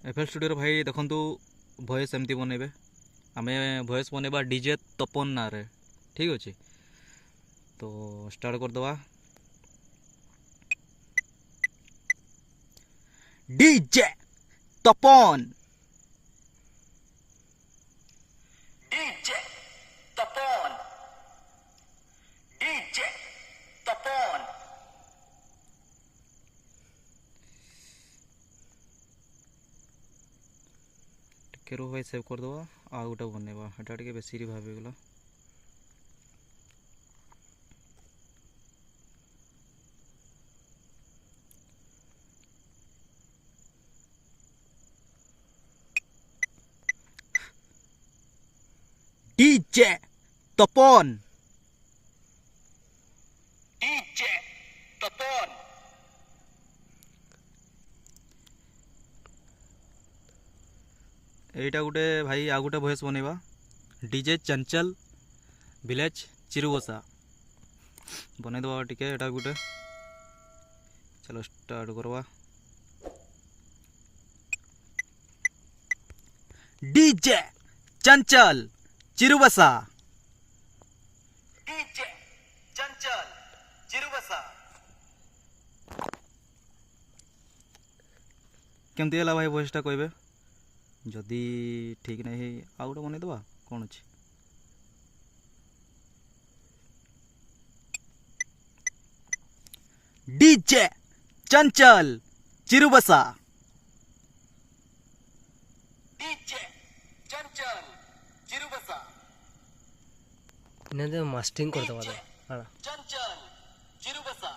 FL studio भाई देखु voice एमती बनइबे आमे भॉइस बनइबा डीजे तपन ना रे ठीक अच्छे। तो स्टार्ट कर दवा डीजे तपन डीजे तपन डीजे तपन। टिके रो भाई सेव कर दवा आ गोटे बनइबा एटा टिके बेसी भाव गला। डीजे तपन डीजे तपन। एटा गोटे भाई आ गोटे भॉइस बनइबा डीजे चंचल विलेज चिरुबसा बनई दबा टिके एटा गोटे। चलो स्टार्ट करवा डीजे चंचल चिरुबसा डीजे चंचल चिरुबसा। केमती है भाई वॉइसटा कहबे जदि ठीक नहीं आ गोटे बनई दबा कौन अच्छे। डीजे चंचल चिरुबसा डीजे चंचल चिरुबसा इन्हें मास्टरिंग करते चंचल चिरुबसा।